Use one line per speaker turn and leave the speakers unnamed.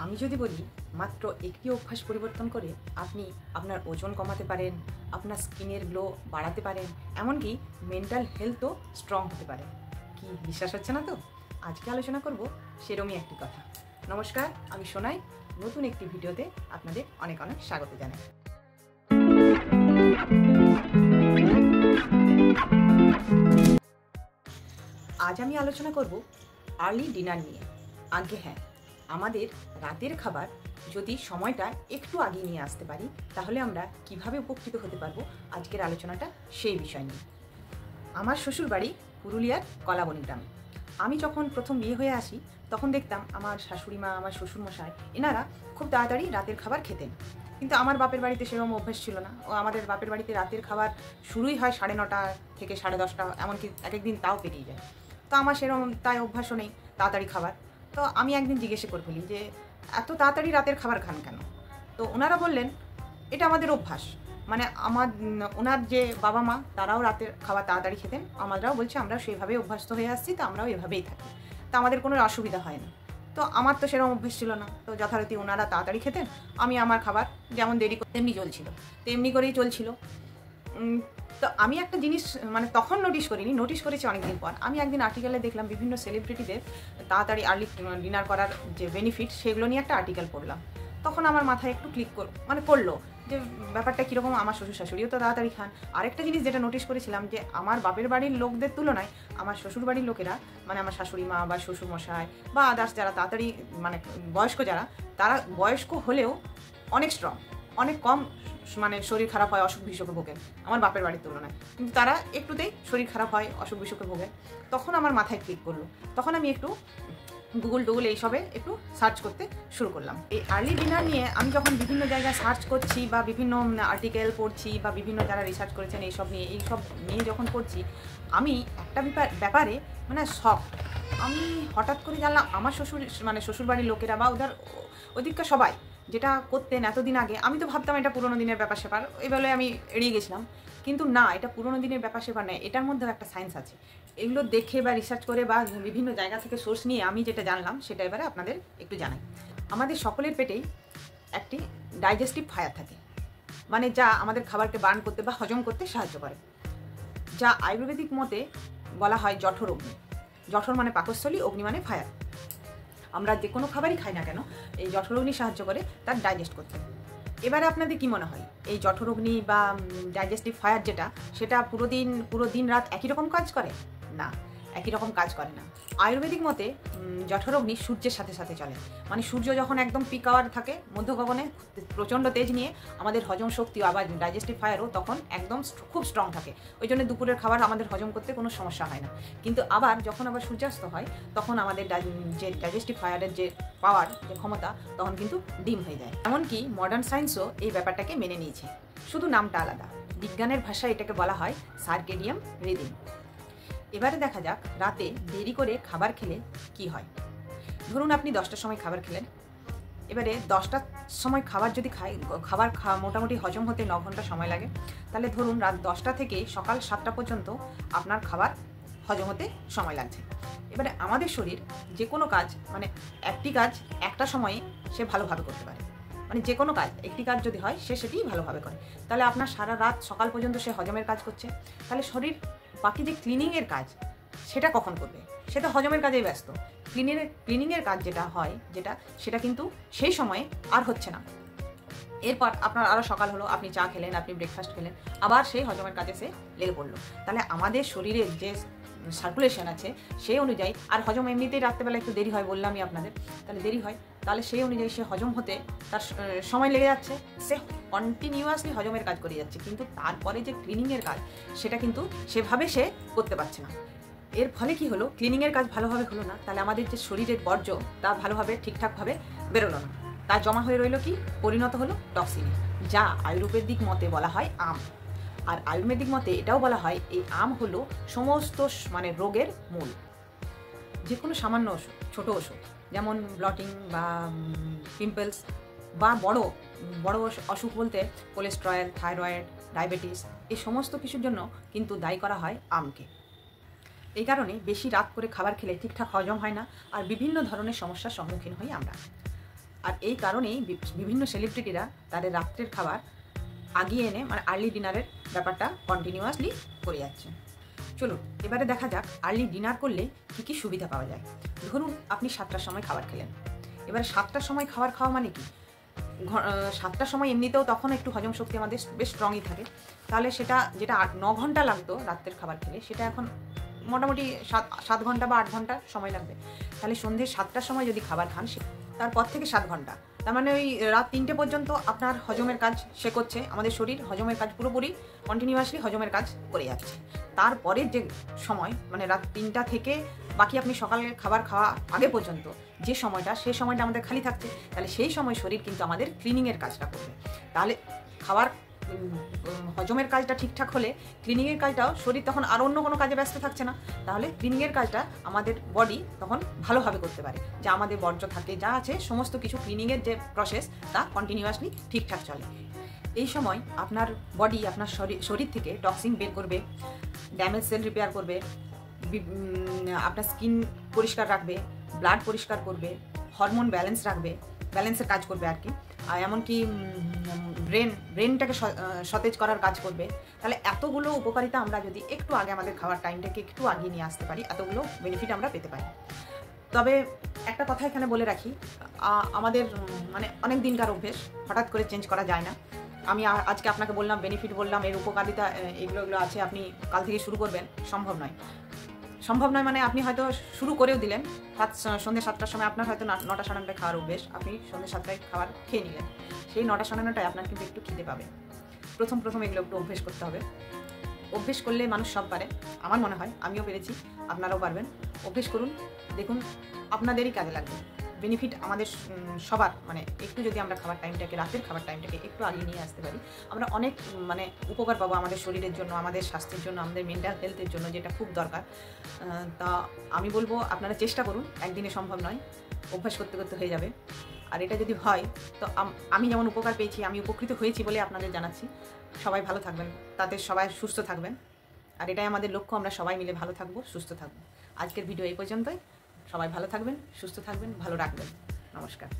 আমি যদি বলি মাত্র একটি অভ্যাস পরিবর্তন করে আপনি আপনার ওজন কমাতে পারেন, আপনার স্কিনের গ্লো বাড়াতে পারেন, এমনকি মেন্টাল হেলথও স্ট্রং হতে পারে। কি বিশ্বাস হচ্ছে না তো? আজকে আলোচনা করব সেরমই একটি কথা। নমস্কার, আমি সোনাই। নতুন একটি ভিডিওতে আপনাদের অনেক অনেক স্বাগত জানাই। আজ আমি আলোচনা করব আর্লি ডিনার নিয়ে। আগে হ্যাঁ, আমাদের রাতের খাবার যদি সময়টা একটু আগিয়ে নিয়ে আসতে পারি তাহলে আমরা কিভাবে উপকৃত হতে পারবো, আজকের আলোচনাটা সেই বিষয় নিয়ে। আমার শ্বশুর বাড়ি পুরুলিয়ার কলাবনি গ্রামে। আমি যখন প্রথম বিয়ে হয়ে আসি তখন দেখতাম আমার শাশুড়ি মা, আমার শ্বশুরমশাই এনারা খুব তাড়াতাড়ি রাতের খাবার খেতেন। কিন্তু আমার বাপের বাড়িতে সেরকম অভ্যেস ছিল না। ও আমাদের বাপের বাড়িতে রাতের খাবার শুরুই হয় 9:30 থেকে 10:30, এমনকি এক একদিন তাও পেরিয়ে যায়। তো আমার সেরকম তাই অভ্যাসও নেই তাড়াতাড়ি খাবার। তো আমি একদিন জিজ্ঞেস করে ফেলি যে এত তাড়াতাড়ি রাতের খাবার খান কেন? তো ওনারা বললেন এটা আমাদের অভ্যাস। মানে ওনার যে বাবা মা তারাও রাতের খাবার তাড়াতাড়ি খেতেন, আমরাও বলছি আমরাও সেইভাবেই অভ্যস্ত হয়ে আসছি, তো আমরাও এভাবেই থাকি, তো আমাদের কোনো অসুবিধা হয় না। তো আমার তো সেরকম অভ্যেস ছিল না, তো যথারীতি ওনারা তাড়াতাড়ি খেতেন, আমি আমার খাবার যেমন দেরি করে তেমনি চলছিল, তেমনি করেই চলছিল। তো আমি একটা জিনিস মানে তখন নোটিশ করেছি অনেকদিন পর। আমি একদিন আর্টিকেলে দেখলাম বিভিন্ন সেলিব্রিটিদের তাড়াতাড়ি আর্লি ডিনার করার যে বেনিফিট সেগুলো নিয়ে একটা আর্টিকেল পড়লাম। তখন আমার মাথায় একটু পড়লো যে ব্যাপারটা কীরকম। আমার শ্বশুর শাশুড়িও তো তাড়াতাড়ি খান। আরেকটা জিনিস যেটা নোটিশ করেছিলাম যে আমার বাপের বাড়ির লোকদের তুলনায় আমার শ্বশুর বাড়ির লোকেরা, মানে আমার শাশুড়ি মা বা শ্বশুরমশাই বা আদার্স যারা তাড়াতাড়ি মানে বয়স্ক যারা, তারা বয়স্ক হলেও অনেক স্ট্রং, অনেক কম মানে শরীর খারাপ হয়, অসুখ বিসুখে ভোগে আমার বাপের বাড়ির তুলনায়। কিন্তু তারা একটুতেই শরীর খারাপ হয়, অসুখ বিসুখে ভোগে। তখন আমার মাথায় ক্লিক করলো। তখন আমি একটু গুগল এইসবে একটু সার্চ করতে শুরু করলাম। এই আর্লি ডিনার নিয়ে আমি যখন বিভিন্ন জায়গায় সার্চ করছি বা বিভিন্ন আর্টিকেল পড়ছি বা বিভিন্ন যারা রিসার্চ করেছেন এইসব নিয়ে যখন পড়ছি, আমি একটা ব্যাপারে মানে শক। আমি হঠাৎ করে জানলাম আমার শ্বশুরবাড়ির লোকেরা বা ওদিককার সবাই যেটা করতেন এতদিন আগে। আমি তো ভাবতাম এটা পুরোনো দিনের ব্যাপার স্যাপার, এই বলে আমি এড়িয়ে গেছিলাম। কিন্তু না, এটা পুরোনো দিনের ব্যাপার স্যাপার নয়, এটার মধ্যেও একটা সায়েন্স আছে। এগুলো দেখে বা রিসার্চ করে বা বিভিন্ন জায়গা থেকে সোর্স নিয়ে আমি যেটা জানলাম সেটা এবারে আপনাদের একটু জানাই। আমাদের সকলের পেটেই একটি ডাইজেস্টিভ ফায়ার থাকে, মানে যা আমাদের খাবারকে বার্ন করতে বা হজম করতে সাহায্য করে, যা আয়ুর্বেদিক মতে বলা হয় জঠর অগ্নি। জঠর মানে পাকস্থলী, অগ্নি মানে ফায়ার। আমরা যে কোনো খাবারই খাই না কেন এই জঠর অগ্নি সাহায্য করে তার ডাইজেস্ট করতে। এবারে আপনাদের কি মনে হয় এই জঠর অগ্নি বা ডাইজেস্টিভ ফায়ার সেটা পুরো দিন রাত একই রকম কাজ করে? না, একই রকম কাজ করে না। আয়ুর্বেদিক মতে জঠর অগ্নি সূর্যের সাথে সাথে চলে। মানে সূর্য যখন একদম পিক আওয়ার থাকে মধ্য গগনে প্রচণ্ড তেজ নিয়ে, আমাদের হজম শক্তি আবার ডাইজেস্টিভ ফায়ারও তখন একদম খুব স্ট্রং থাকে। ওই জন্য দুপুরের খাবার আমাদের হজম করতে কোনো সমস্যা হয় না। কিন্তু যখন সূর্যাস্ত হয় তখন আমাদের যে ডাইজেস্টিভ ফায়ারের যে পাওয়ার, যে ক্ষমতা, তখন কিন্তু ডিম হয়ে যায়। এমনকি মডার্ন সায়েন্সও এই ব্যাপারটাকে মেনে নিয়েছে, শুধু নামটা আলাদা। বিজ্ঞানের ভাষায় এটাকে বলা হয় সার্কেডিয়াম রিদিম। এবারে দেখা যাক রাতে দেরি করে খাবার খেলে কি হয়। ধরুন আপনি 10টার সময় খাবার খেলেন, এবারে 10টার সময় খাবার যদি মোটামুটি হজম হতে 9 ঘন্টা সময় লাগে, তাহলে ধরুন রাত 10টা থেকে সকাল 7টা পর্যন্ত আপনার খাবার হজম হতে সময় লাগছে। এবারে আমাদের শরীর যে কোনো কাজ, মানে একটি কাজ একটা সময়ে সে ভালোভাবে করতে পারে। মানে যে কোনো কাজ, একটি কাজ যদি হয় সে সেটিই ভালোভাবে করে, তাহলে আপনার সারা রাত সকাল পর্যন্ত সে হজমের কাজ করছে। তাহলে শরীর বাকি যে ক্লিনিংয়ের কাজ সেটা কখন করবে? সেটা হজমের কাজেই ব্যস্ত। ক্লিনিংয়ের কাজ সেটা কিন্তু সেই সময়ে আর হচ্ছে না। এরপর আপনার আরও সকাল হলো, আপনি চা খেলেন, আপনি ব্রেকফাস্ট খেলেন, আবার সেই হজমের কাজে সে লেগে পড়লো। তাহলে আমাদের শরীরের যে সার্কুলেশন আছে সেই অনুযায়ী, আর হজম এমনিতেই রাত্রেবেলা একটু দেরি হয় বললামই আপনাদের, তাহলে দেরি হয়, তাহলে সেই অনুযায়ী সে হজম হতে তার সময় লেগে যাচ্ছে। সে কন্টিনিউয়াসলি হজমের কাজ করে যাচ্ছে, কিন্তু তারপরে যে ক্লিনিংয়ের কাজ সেটা কিন্তু সেভাবে সে করতে পারছে না। এর ফলে কি হলো? ক্লিনিংয়ের কাজ ভালোভাবে হলো না, তাহলে আমাদের যে শরীরের বর্জ্য তা ভালোভাবে ঠিকঠাকভাবে বেরোলো না, তা জমা হয়ে রইল কি? পরিণত হলো টক্সিনে, যা আয়ুর্বেদিক মতে বলা হয় আম। আর আয়ুর্বেদিক মতে এটাও বলা হয় এই আম হলো সমস্ত মানে রোগের মূল। যে কোনো সামান্য ওষুধ, ছোটো ওষুধ, যেমন ব্লটিং বা পিম্পলস বা বড় অসুখ বলতে কোলেস্টেরল, থাইরয়েড, ডায়াবেটিস, এই সমস্ত কিছুর জন্য কিন্তু দায়ী করা হয় আমকে। এই কারণে বেশি রাত করে খাবার খেলে ঠিকঠাক হজম হয় না, আর বিভিন্ন ধরনের সমস্যার সম্মুখীন হই আমরা। আর এই কারণেই বিভিন্ন সেলিব্রিটিরা তাদের রাত্রের খাবার আগিয়ে এনে মানে আর্লি ডিনারের ব্যাপারটা কন্টিনিউয়াসলি করে যাচ্ছে। চলুন এবারে দেখা যাক আর্লি ডিনার করলে কী কী সুবিধা পাওয়া যায়। ধরুন আপনি 7টার সময় খাবার খেলেন। এবারে 7টার সময় খাবার খাওয়া মানে কি, 7টার সময় এমনিতেও তখন একটু হজম শক্তি আমাদের বেশ স্ট্রংই থাকে, তাহলে সেটা যেটা 9 ঘন্টা লাগতো রাত্রের খাবার খেলে সেটা এখন মোটামুটি 7 ঘন্টা বা 8 ঘন্টা সময় লাগবে। তাহলে সন্ধ্যে 7টার সময় যদি খাবার খান তারপর থেকে 7 ঘন্টা, তার মানে ওই রাত 3টে পর্যন্ত আপনার হজমের কাজ সে করছে, আমাদের শরীর হজমের কাজ পুরোপুরি কন্টিনিউয়াসলি হজমের কাজ করে যাচ্ছে। তারপরের যে সময় মানে রাত 3টা থেকে বাকি আপনি সকালে খাবার খাওয়া আগে পর্যন্ত যে সময়টা, সেই সময়টা আমাদের খালি থাকছে, তাহলে সেই সময় শরীর কিন্তু আমাদের ক্লিনিংয়ের কাজটা করবে। তাহলে খাবার হজমের কাজটা ঠিকঠাক হলে ক্লিনিংয়ের কাজটাও, শরীর তখন আর অন্য কোনো কাজে ব্যস্ত থাকছে না, তাহলে ক্লিনিংয়ের কাজটা আমাদের বডি তখন ভালোভাবে করতে পারে। যা আমাদের বর্জ্য থাকে যা আছে সমস্ত কিছু ক্লিনিংয়ের যে প্রসেস তা কন্টিনিউয়াসলি ঠিকঠাক চলে। এই সময় আপনার বডি আপনার শরীর থেকে টক্সিন বের করবে, ড্যামেজ সেল রিপেয়ার করবে, আপনার স্কিন পরিষ্কার রাখবে, ব্লাড পরিষ্কার করবে, হরমোন ব্যালেন্সের কাজ করবে আর কি, আর এমনকি ব্রেনটাকে সতেজ করার কাজ করবে। তাহলে এতগুলো উপকারিতা আমরা যদি একটু আগে আমাদের খাওয়ার টাইমটাকে একটু আগিয়ে নিয়ে আসতে পারি, এতগুলো বেনিফিট আমরা পেতে পারি। তবে একটা কথা এখানে বলে রাখি, আমাদের মানে অনেক দিনকার অভ্যেস হঠাৎ করে চেঞ্জ করা যায় না। আমি আজকে আপনাকে বললাম, বেনিফিট বললাম, এর উপকারিতা এগুলো আছে, আপনি কাল থেকে শুরু করবেন, সম্ভব নয় মানে আপনি হয়তো শুরু করেও দিলেন সন্ধ্যে 7টার সময়, আপনার হয়তো 9টা 9:30টায় খাওয়ার অভ্যেস, আপনি সন্ধ্যে 7টায় খাবার খেয়ে নিলেন, সেই 9টা 9:30টায় আপনার কিন্তু একটু খিদে পাবে। প্রথম এগুলো একটু অভ্যেস করতে হবে। অভ্যেস করলে মানুষ সব পারে, আমার মনে হয় আমিও পেরেছি, আপনারাও পারবেন। অভ্যেস করুন, দেখুন আপনাদেরই কাজে লাগবে। বেনিফিট আমাদের সবার, মানে একটু যদি আমরা রাতের খাবার টাইমটাকে একটু আগিয়ে নিয়ে আসতে পারি, আমরা অনেক মানে উপকার পাবো আমাদের শরীরের জন্য, আমাদের স্বাস্থ্যের জন্য, আমাদের মেন্টাল হেলথের জন্য, যেটা খুব দরকার। তা আমি বলবো আপনারা চেষ্টা করুন, একদিনে সম্ভব নয়, অভ্যাস করতে করতে হয়ে যাবে। আর এটা যদি হয় তো আমি যেমন উপকার পেয়েছি, আমি উপকৃত হয়েছি বলে আপনাদের জানাচ্ছি। সবাই ভালো থাকবেন, তাতে সবাই সুস্থ থাকবেন, আর এটাই আমাদের লক্ষ্য, আমরা সবাই মিলে ভালো থাকবো, সুস্থ থাকবো। আজকের ভিডিও এই পর্যন্তই। সবাই ভালো থাকবেন, সুস্থ থাকবেন, ভালো রাখবেন। নমস্কার।